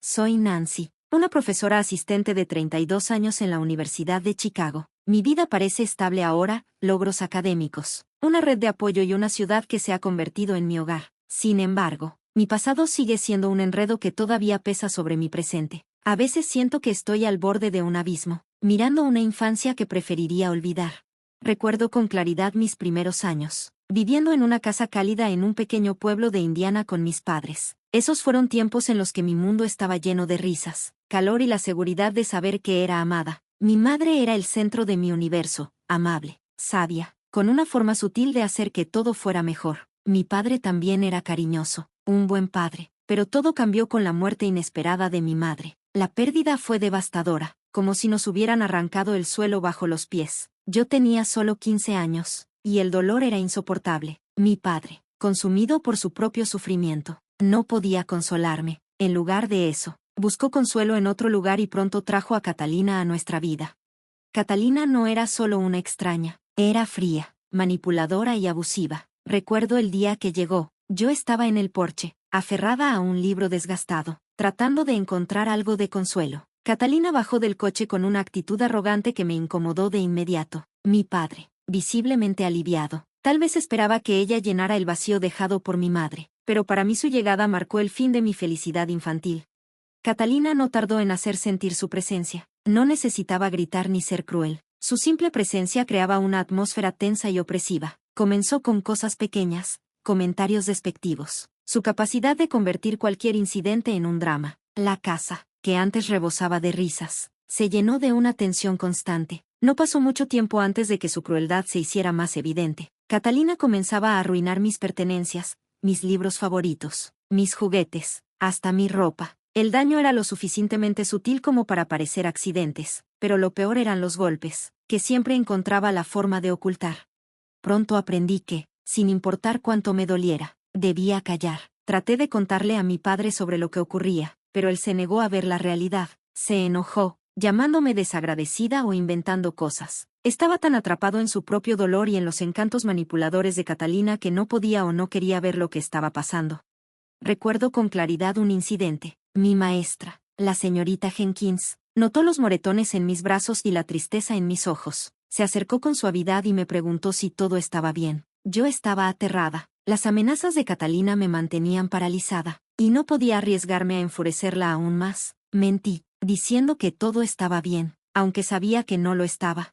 Soy Nancy, una profesora asistente de 32 años en la Universidad de Chicago. Mi vida parece estable ahora, logros académicos, una red de apoyo y una ciudad que se ha convertido en mi hogar. Sin embargo, mi pasado sigue siendo un enredo que todavía pesa sobre mi presente. A veces siento que estoy al borde de un abismo, mirando una infancia que preferiría olvidar. Recuerdo con claridad mis primeros años, viviendo en una casa cálida en un pequeño pueblo de Indiana con mis padres. Esos fueron tiempos en los que mi mundo estaba lleno de risas, calor y la seguridad de saber que era amada. Mi madre era el centro de mi universo, amable, sabia, con una forma sutil de hacer que todo fuera mejor. Mi padre también era cariñoso, un buen padre, pero todo cambió con la muerte inesperada de mi madre. La pérdida fue devastadora, como si nos hubieran arrancado el suelo bajo los pies. Yo tenía solo 15 años, y el dolor era insoportable. Mi padre, consumido por su propio sufrimiento, no podía consolarme. En lugar de eso, buscó consuelo en otro lugar y pronto trajo a Catalina a nuestra vida. Catalina no era solo una extraña, era fría, manipuladora y abusiva. Recuerdo el día que llegó. Yo estaba en el porche, aferrada a un libro desgastado, tratando de encontrar algo de consuelo. Catalina bajó del coche con una actitud arrogante que me incomodó de inmediato. Mi padre, visiblemente aliviado, tal vez esperaba que ella llenara el vacío dejado por mi madre, pero para mí su llegada marcó el fin de mi felicidad infantil. Catalina no tardó en hacer sentir su presencia. No necesitaba gritar ni ser cruel. Su simple presencia creaba una atmósfera tensa y opresiva. Comenzó con cosas pequeñas, comentarios despectivos. Su capacidad de convertir cualquier incidente en un drama. La casa, que antes rebosaba de risas, se llenó de una tensión constante. No pasó mucho tiempo antes de que su crueldad se hiciera más evidente. Catalina comenzaba a arruinar mis pertenencias, mis libros favoritos, mis juguetes, hasta mi ropa. El daño era lo suficientemente sutil como para parecer accidentes, pero lo peor eran los golpes, que siempre encontraba la forma de ocultar. Pronto aprendí que, sin importar cuánto me doliera, debía callar. Traté de contarle a mi padre sobre lo que ocurría, pero él se negó a ver la realidad. Se enojó, llamándome desagradecida o inventando cosas. Estaba tan atrapado en su propio dolor y en los encantos manipuladores de Catalina que no podía o no quería ver lo que estaba pasando. Recuerdo con claridad un incidente. Mi maestra, la señorita Jenkins, notó los moretones en mis brazos y la tristeza en mis ojos. Se acercó con suavidad y me preguntó si todo estaba bien. Yo estaba aterrada. Las amenazas de Catalina me mantenían paralizada, y no podía arriesgarme a enfurecerla aún más. Mentí, diciendo que todo estaba bien, aunque sabía que no lo estaba.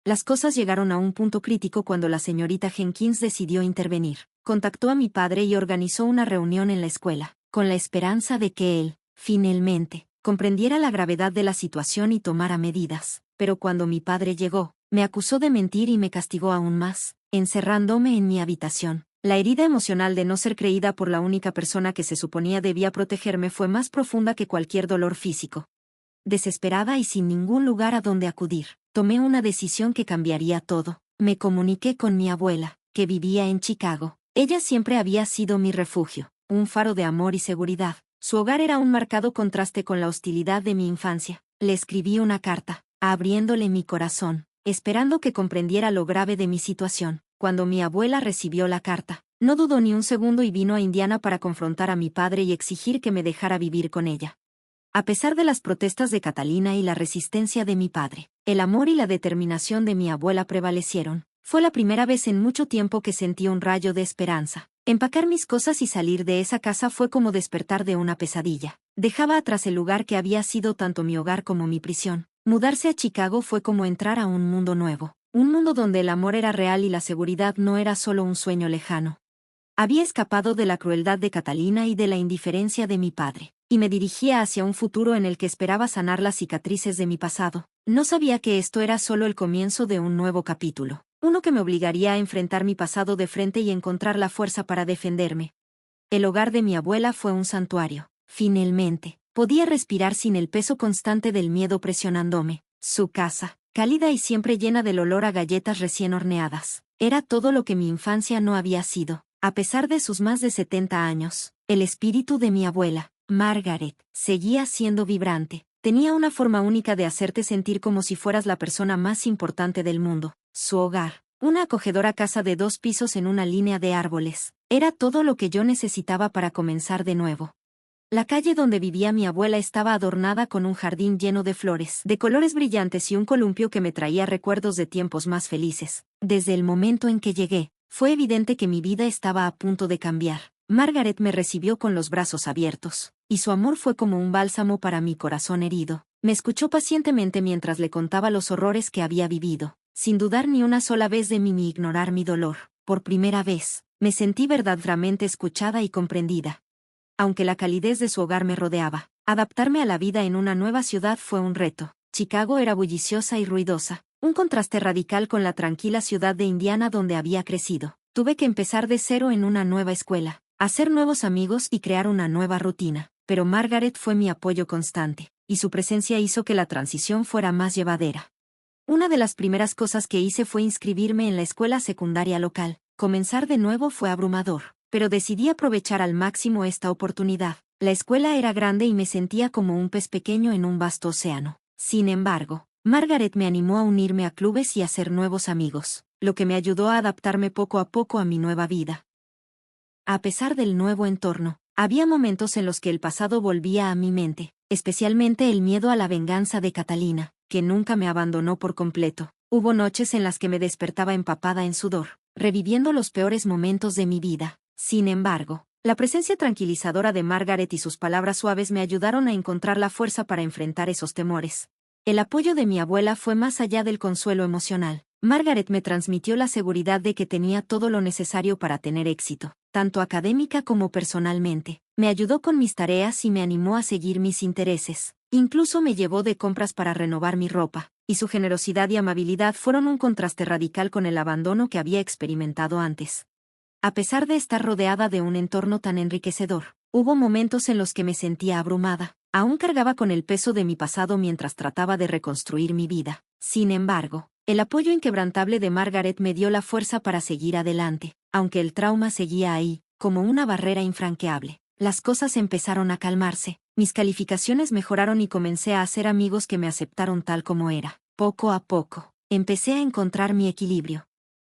Las cosas llegaron a un punto crítico cuando la señorita Jenkins decidió intervenir. Contactó a mi padre y organizó una reunión en la escuela, con la esperanza de que él, finalmente, comprendiera la gravedad de la situación y tomara medidas. Pero cuando mi padre llegó, me acusó de mentir y me castigó aún más, encerrándome en mi habitación. La herida emocional de no ser creída por la única persona que se suponía debía protegerme fue más profunda que cualquier dolor físico. Desesperada y sin ningún lugar a donde acudir, tomé una decisión que cambiaría todo. Me comuniqué con mi abuela, que vivía en Chicago. Ella siempre había sido mi refugio, un faro de amor y seguridad. Su hogar era un marcado contraste con la hostilidad de mi infancia. Le escribí una carta, abriéndole mi corazón, esperando que comprendiera lo grave de mi situación. Cuando mi abuela recibió la carta, no dudó ni un segundo y vino a Indiana para confrontar a mi padre y exigir que me dejara vivir con ella. A pesar de las protestas de Catalina y la resistencia de mi padre, el amor y la determinación de mi abuela prevalecieron. Fue la primera vez en mucho tiempo que sentí un rayo de esperanza. Empacar mis cosas y salir de esa casa fue como despertar de una pesadilla. Dejaba atrás el lugar que había sido tanto mi hogar como mi prisión. Mudarse a Chicago fue como entrar a un mundo nuevo. Un mundo donde el amor era real y la seguridad no era solo un sueño lejano. Había escapado de la crueldad de Catalina y de la indiferencia de mi padre, y me dirigía hacia un futuro en el que esperaba sanar las cicatrices de mi pasado. No sabía que esto era solo el comienzo de un nuevo capítulo, uno que me obligaría a enfrentar mi pasado de frente y encontrar la fuerza para defenderme. El hogar de mi abuela fue un santuario. Finalmente, podía respirar sin el peso constante del miedo presionándome. Su casa, cálida y siempre llena del olor a galletas recién horneadas, era todo lo que mi infancia no había sido. A pesar de sus más de 70 años, el espíritu de mi abuela, Margaret, seguía siendo vibrante. Tenía una forma única de hacerte sentir como si fueras la persona más importante del mundo. Su hogar, una acogedora casa de 2 pisos en una línea de árboles, era todo lo que yo necesitaba para comenzar de nuevo. La calle donde vivía mi abuela estaba adornada con un jardín lleno de flores, de colores brillantes y un columpio que me traía recuerdos de tiempos más felices. Desde el momento en que llegué, fue evidente que mi vida estaba a punto de cambiar. Margaret me recibió con los brazos abiertos, y su amor fue como un bálsamo para mi corazón herido. Me escuchó pacientemente mientras le contaba los horrores que había vivido, sin dudar ni una sola vez de mí ni ignorar mi dolor. Por primera vez, me sentí verdaderamente escuchada y comprendida. Aunque la calidez de su hogar me rodeaba, adaptarme a la vida en una nueva ciudad fue un reto. Chicago era bulliciosa y ruidosa, un contraste radical con la tranquila ciudad de Indiana donde había crecido. Tuve que empezar de cero en una nueva escuela, hacer nuevos amigos y crear una nueva rutina. Pero Margaret fue mi apoyo constante, y su presencia hizo que la transición fuera más llevadera. Una de las primeras cosas que hice fue inscribirme en la escuela secundaria local. Comenzar de nuevo fue abrumador, pero decidí aprovechar al máximo esta oportunidad. La escuela era grande y me sentía como un pez pequeño en un vasto océano. Sin embargo, Margaret me animó a unirme a clubes y a hacer nuevos amigos, lo que me ayudó a adaptarme poco a poco a mi nueva vida. A pesar del nuevo entorno, había momentos en los que el pasado volvía a mi mente, especialmente el miedo a la venganza de Catalina, que nunca me abandonó por completo. Hubo noches en las que me despertaba empapada en sudor, reviviendo los peores momentos de mi vida. Sin embargo, la presencia tranquilizadora de Margaret y sus palabras suaves me ayudaron a encontrar la fuerza para enfrentar esos temores. El apoyo de mi abuela fue más allá del consuelo emocional. Margaret me transmitió la seguridad de que tenía todo lo necesario para tener éxito, tanto académica como personalmente. Me ayudó con mis tareas y me animó a seguir mis intereses. Incluso me llevó de compras para renovar mi ropa, y su generosidad y amabilidad fueron un contraste radical con el abandono que había experimentado antes. A pesar de estar rodeada de un entorno tan enriquecedor, hubo momentos en los que me sentía abrumada. Aún cargaba con el peso de mi pasado mientras trataba de reconstruir mi vida. Sin embargo, el apoyo inquebrantable de Margaret me dio la fuerza para seguir adelante, aunque el trauma seguía ahí, como una barrera infranqueable. Las cosas empezaron a calmarse, mis calificaciones mejoraron y comencé a hacer amigos que me aceptaron tal como era. Poco a poco, empecé a encontrar mi equilibrio.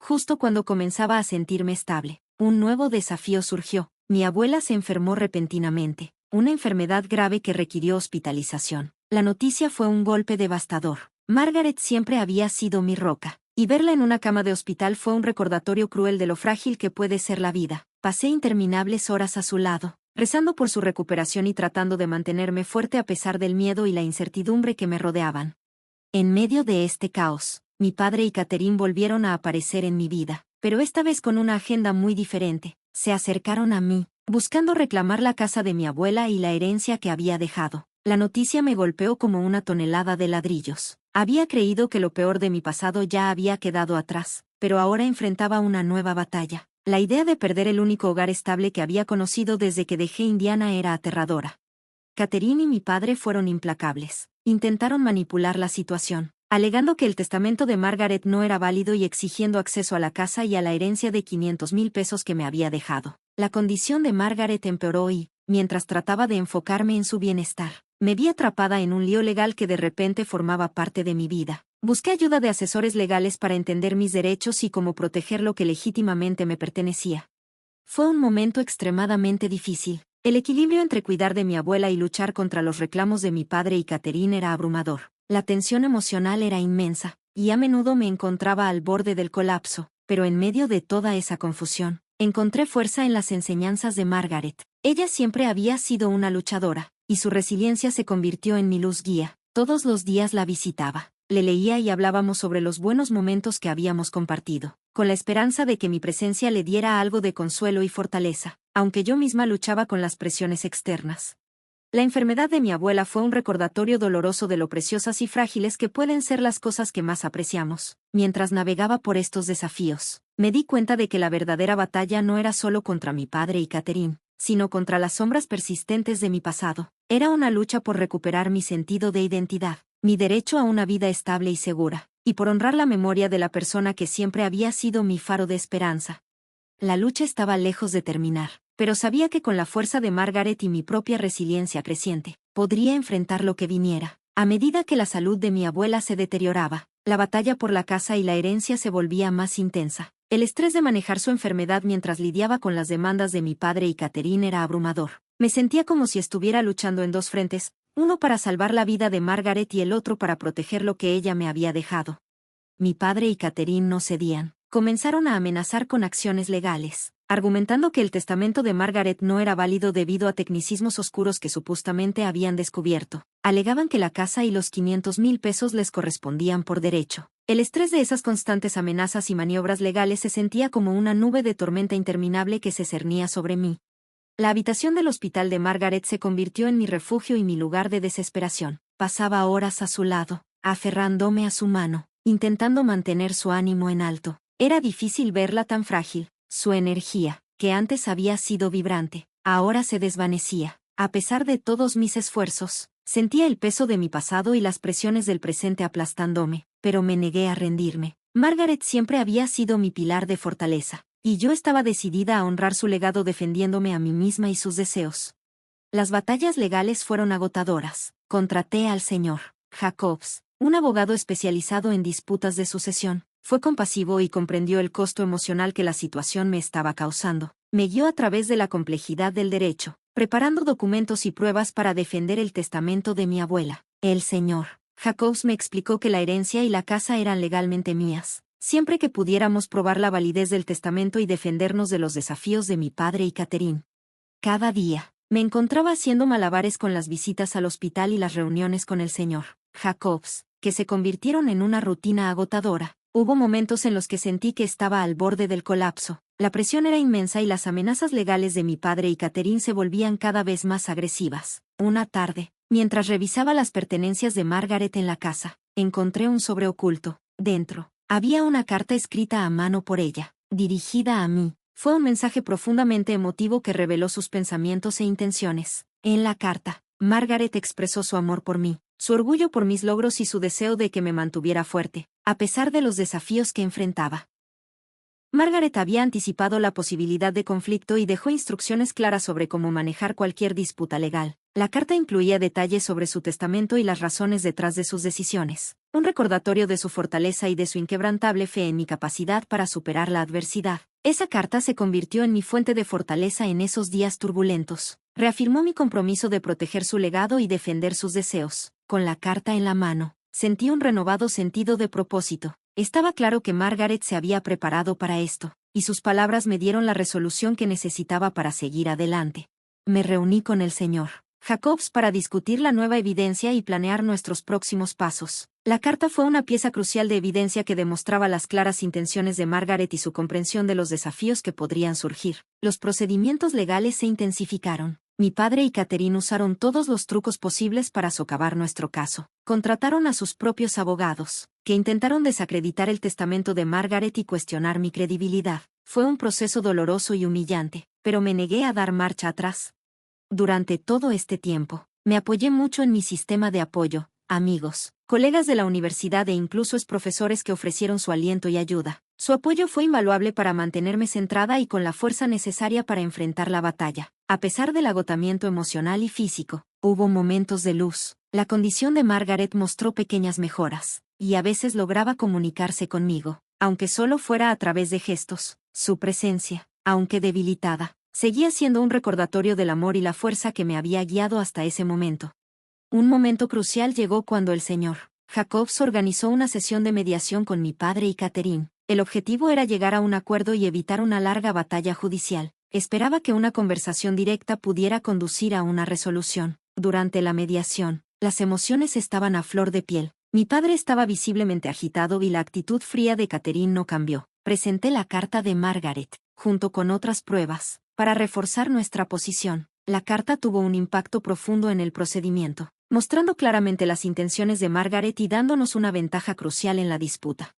Justo cuando comenzaba a sentirme estable, un nuevo desafío surgió. Mi abuela se enfermó repentinamente, una enfermedad grave que requirió hospitalización. La noticia fue un golpe devastador. Margaret siempre había sido mi roca, y verla en una cama de hospital fue un recordatorio cruel de lo frágil que puede ser la vida. Pasé interminables horas a su lado, rezando por su recuperación y tratando de mantenerme fuerte a pesar del miedo y la incertidumbre que me rodeaban. En medio de este caos, mi padre y Catherine volvieron a aparecer en mi vida, pero esta vez con una agenda muy diferente. Se acercaron a mí, buscando reclamar la casa de mi abuela y la herencia que había dejado. La noticia me golpeó como una tonelada de ladrillos. Había creído que lo peor de mi pasado ya había quedado atrás, pero ahora enfrentaba una nueva batalla. La idea de perder el único hogar estable que había conocido desde que dejé Indiana era aterradora. Catherine y mi padre fueron implacables. Intentaron manipular la situación, alegando que el testamento de Margaret no era válido y exigiendo acceso a la casa y a la herencia de 500,000 pesos que me había dejado. La condición de Margaret empeoró y, mientras trataba de enfocarme en su bienestar, me vi atrapada en un lío legal que de repente formaba parte de mi vida. Busqué ayuda de asesores legales para entender mis derechos y cómo proteger lo que legítimamente me pertenecía. Fue un momento extremadamente difícil. El equilibrio entre cuidar de mi abuela y luchar contra los reclamos de mi padre y Catherine era abrumador. La tensión emocional era inmensa, y a menudo me encontraba al borde del colapso, pero en medio de toda esa confusión, encontré fuerza en las enseñanzas de Margaret. Ella siempre había sido una luchadora, y su resiliencia se convirtió en mi luz guía. Todos los días la visitaba, le leía y hablábamos sobre los buenos momentos que habíamos compartido, con la esperanza de que mi presencia le diera algo de consuelo y fortaleza, aunque yo misma luchaba con las presiones externas. La enfermedad de mi abuela fue un recordatorio doloroso de lo preciosas y frágiles que pueden ser las cosas que más apreciamos. Mientras navegaba por estos desafíos, me di cuenta de que la verdadera batalla no era solo contra mi padre y Catherine, sino contra las sombras persistentes de mi pasado. Era una lucha por recuperar mi sentido de identidad, mi derecho a una vida estable y segura, y por honrar la memoria de la persona que siempre había sido mi faro de esperanza. La lucha estaba lejos de terminar, pero sabía que con la fuerza de Margaret y mi propia resiliencia creciente, podría enfrentar lo que viniera. A medida que la salud de mi abuela se deterioraba, la batalla por la casa y la herencia se volvía más intensa. El estrés de manejar su enfermedad mientras lidiaba con las demandas de mi padre y Catherine era abrumador. Me sentía como si estuviera luchando en dos frentes, uno para salvar la vida de Margaret y el otro para proteger lo que ella me había dejado. Mi padre y Catherine no cedían. Comenzaron a amenazar con acciones legales, argumentando que el testamento de Margaret no era válido debido a tecnicismos oscuros que supuestamente habían descubierto. Alegaban que la casa y los 500,000 pesos les correspondían por derecho. El estrés de esas constantes amenazas y maniobras legales se sentía como una nube de tormenta interminable que se cernía sobre mí. La habitación del hospital de Margaret se convirtió en mi refugio y mi lugar de desesperación. Pasaba horas a su lado, aferrándome a su mano, intentando mantener su ánimo en alto. Era difícil verla tan frágil. Su energía, que antes había sido vibrante, ahora se desvanecía. A pesar de todos mis esfuerzos, sentía el peso de mi pasado y las presiones del presente aplastándome, pero me negué a rendirme. Margaret siempre había sido mi pilar de fortaleza, y yo estaba decidida a honrar su legado defendiéndome a mí misma y sus deseos. Las batallas legales fueron agotadoras. Contraté al señor Jacobs, un abogado especializado en disputas de sucesión. Fue compasivo y comprendió el costo emocional que la situación me estaba causando. Me guió a través de la complejidad del derecho, preparando documentos y pruebas para defender el testamento de mi abuela. El señor Jacobs me explicó que la herencia y la casa eran legalmente mías, siempre que pudiéramos probar la validez del testamento y defendernos de los desafíos de mi padre y Catherine. Cada día, me encontraba haciendo malabares con las visitas al hospital y las reuniones con el señor Jacobs, que se convirtieron en una rutina agotadora. Hubo momentos en los que sentí que estaba al borde del colapso. La presión era inmensa y las amenazas legales de mi padre y Catherine se volvían cada vez más agresivas. Una tarde, mientras revisaba las pertenencias de Margaret en la casa, encontré un sobre oculto. Dentro, había una carta escrita a mano por ella, dirigida a mí. Fue un mensaje profundamente emotivo que reveló sus pensamientos e intenciones. En la carta, Margaret expresó su amor por mí, su orgullo por mis logros y su deseo de que me mantuviera fuerte, a pesar de los desafíos que enfrentaba. Margaret había anticipado la posibilidad de conflicto y dejó instrucciones claras sobre cómo manejar cualquier disputa legal. La carta incluía detalles sobre su testamento y las razones detrás de sus decisiones, un recordatorio de su fortaleza y de su inquebrantable fe en mi capacidad para superar la adversidad. Esa carta se convirtió en mi fuente de fortaleza en esos días turbulentos. Reafirmó mi compromiso de proteger su legado y defender sus deseos. Con la carta en la mano, sentí un renovado sentido de propósito. Estaba claro que Margaret se había preparado para esto, y sus palabras me dieron la resolución que necesitaba para seguir adelante. Me reuní con el señor Jacobs para discutir la nueva evidencia y planear nuestros próximos pasos. La carta fue una pieza crucial de evidencia que demostraba las claras intenciones de Margaret y su comprensión de los desafíos que podrían surgir. Los procedimientos legales se intensificaron. Mi padre y Catherine usaron todos los trucos posibles para socavar nuestro caso. Contrataron a sus propios abogados, que intentaron desacreditar el testamento de Margaret y cuestionar mi credibilidad. Fue un proceso doloroso y humillante, pero me negué a dar marcha atrás. Durante todo este tiempo, me apoyé mucho en mi sistema de apoyo, amigos, colegas de la universidad e incluso profesores que ofrecieron su aliento y ayuda. Su apoyo fue invaluable para mantenerme centrada y con la fuerza necesaria para enfrentar la batalla. A pesar del agotamiento emocional y físico, hubo momentos de luz. La condición de Margaret mostró pequeñas mejoras, y a veces lograba comunicarse conmigo, aunque solo fuera a través de gestos. Su presencia, aunque debilitada, seguía siendo un recordatorio del amor y la fuerza que me había guiado hasta ese momento. Un momento crucial llegó cuando el señor Jacobs organizó una sesión de mediación con mi padre y Catherine. El objetivo era llegar a un acuerdo y evitar una larga batalla judicial. Esperaba que una conversación directa pudiera conducir a una resolución. Durante la mediación, las emociones estaban a flor de piel. Mi padre estaba visiblemente agitado y la actitud fría de Catherine no cambió. Presenté la carta de Margaret, junto con otras pruebas, para reforzar nuestra posición. La carta tuvo un impacto profundo en el procedimiento, mostrando claramente las intenciones de Margaret y dándonos una ventaja crucial en la disputa.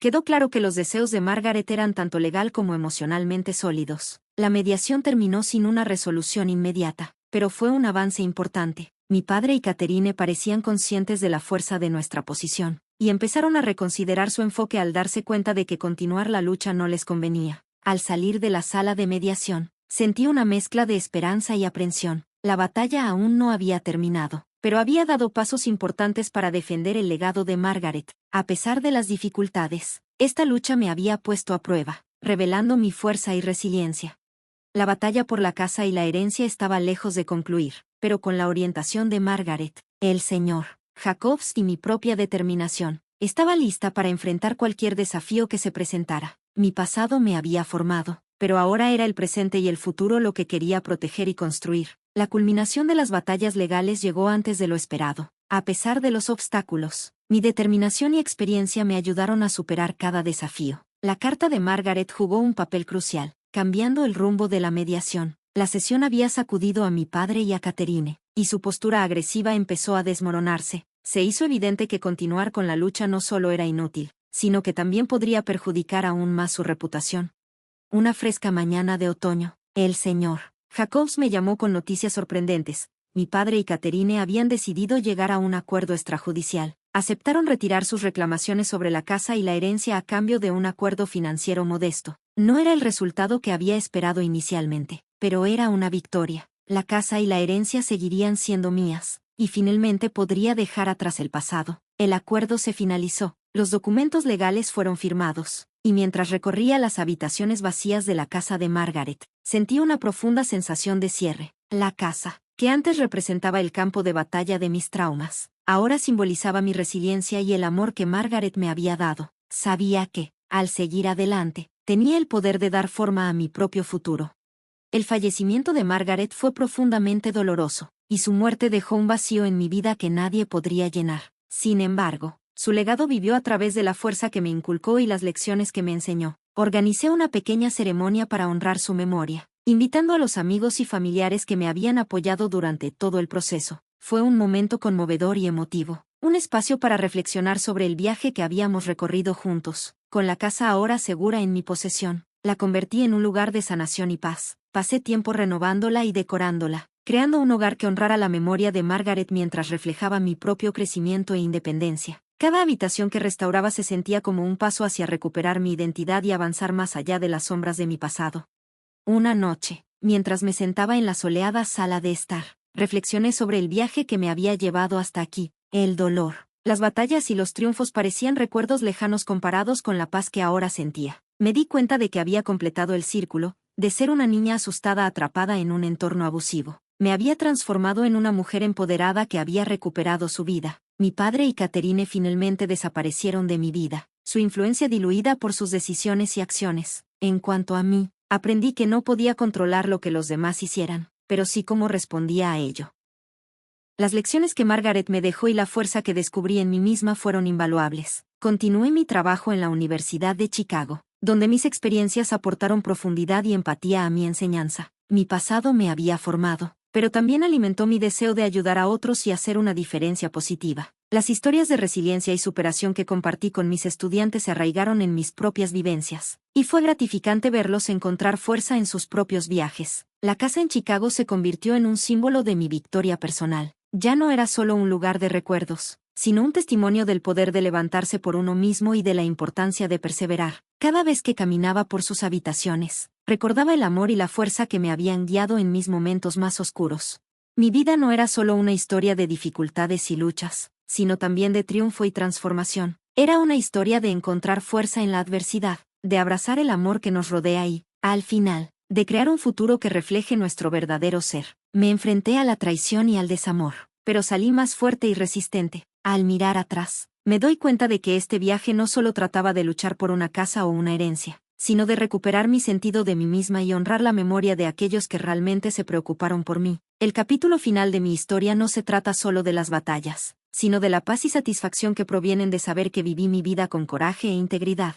Quedó claro que los deseos de Margaret eran tanto legal como emocionalmente sólidos. La mediación terminó sin una resolución inmediata, pero fue un avance importante. Mi padre y Catherine parecían conscientes de la fuerza de nuestra posición, y empezaron a reconsiderar su enfoque al darse cuenta de que continuar la lucha no les convenía. Al salir de la sala de mediación, sentí una mezcla de esperanza y aprensión. La batalla aún no había terminado, pero había dado pasos importantes para defender el legado de Margaret. A pesar de las dificultades, esta lucha me había puesto a prueba, revelando mi fuerza y resiliencia. La batalla por la casa y la herencia estaba lejos de concluir, pero con la orientación de Margaret, el señor Jacobs y mi propia determinación, estaba lista para enfrentar cualquier desafío que se presentara. Mi pasado me había formado, pero ahora era el presente y el futuro lo que quería proteger y construir. La culminación de las batallas legales llegó antes de lo esperado. A pesar de los obstáculos, mi determinación y experiencia me ayudaron a superar cada desafío. La carta de Margaret jugó un papel crucial, cambiando el rumbo de la mediación. La sesión había sacudido a mi padre y a Catherine, y su postura agresiva empezó a desmoronarse. Se hizo evidente que continuar con la lucha no solo era inútil, sino que también podría perjudicar aún más su reputación. Una fresca mañana de otoño, el señor Jacobs me llamó con noticias sorprendentes. Mi padre y Catherine habían decidido llegar a un acuerdo extrajudicial. Aceptaron retirar sus reclamaciones sobre la casa y la herencia a cambio de un acuerdo financiero modesto. No era el resultado que había esperado inicialmente, pero era una victoria. La casa y la herencia seguirían siendo mías, y finalmente podría dejar atrás el pasado. El acuerdo se finalizó, los documentos legales fueron firmados, y mientras recorría las habitaciones vacías de la casa de Margaret, sentí una profunda sensación de cierre. La casa, que antes representaba el campo de batalla de mis traumas, ahora simbolizaba mi resiliencia y el amor que Margaret me había dado. Sabía que, al seguir adelante, tenía el poder de dar forma a mi propio futuro. El fallecimiento de Margaret fue profundamente doloroso, y su muerte dejó un vacío en mi vida que nadie podría llenar. Sin embargo, su legado vivió a través de la fuerza que me inculcó y las lecciones que me enseñó. Organicé una pequeña ceremonia para honrar su memoria, invitando a los amigos y familiares que me habían apoyado durante todo el proceso. Fue un momento conmovedor y emotivo, un espacio para reflexionar sobre el viaje que habíamos recorrido juntos. Con la casa ahora segura en mi posesión, la convertí en un lugar de sanación y paz. Pasé tiempo renovándola y decorándola, creando un hogar que honrara la memoria de Margaret mientras reflejaba mi propio crecimiento e independencia. Cada habitación que restauraba se sentía como un paso hacia recuperar mi identidad y avanzar más allá de las sombras de mi pasado. Una noche, mientras me sentaba en la soleada sala de estar, reflexioné sobre el viaje que me había llevado hasta aquí. El dolor, las batallas y los triunfos parecían recuerdos lejanos comparados con la paz que ahora sentía. Me di cuenta de que había completado el círculo, de ser una niña asustada atrapada en un entorno abusivo. Me había transformado en una mujer empoderada que había recuperado su vida. Mi padre y Catherine finalmente desaparecieron de mi vida, su influencia diluida por sus decisiones y acciones. En cuanto a mí, aprendí que no podía controlar lo que los demás hicieran, pero sí cómo respondía a ello. Las lecciones que Margaret me dejó y la fuerza que descubrí en mí misma fueron invaluables. Continué mi trabajo en la Universidad de Chicago, donde mis experiencias aportaron profundidad y empatía a mi enseñanza. Mi pasado me había formado, pero también alimentó mi deseo de ayudar a otros y hacer una diferencia positiva. Las historias de resiliencia y superación que compartí con mis estudiantes se arraigaron en mis propias vivencias, y fue gratificante verlos encontrar fuerza en sus propios viajes. La casa en Chicago se convirtió en un símbolo de mi victoria personal. Ya no era solo un lugar de recuerdos, sino un testimonio del poder de levantarse por uno mismo y de la importancia de perseverar. Cada vez que caminaba por sus habitaciones, recordaba el amor y la fuerza que me habían guiado en mis momentos más oscuros. Mi vida no era solo una historia de dificultades y luchas, sino también de triunfo y transformación. Era una historia de encontrar fuerza en la adversidad, de abrazar el amor que nos rodea y, al final, de crear un futuro que refleje nuestro verdadero ser. Me enfrenté a la traición y al desamor, pero salí más fuerte y resistente. Al mirar atrás, me doy cuenta de que este viaje no solo trataba de luchar por una casa o una herencia, sino de recuperar mi sentido de mí misma y honrar la memoria de aquellos que realmente se preocuparon por mí. El capítulo final de mi historia no se trata solo de las batallas, sino de la paz y satisfacción que provienen de saber que viví mi vida con coraje e integridad.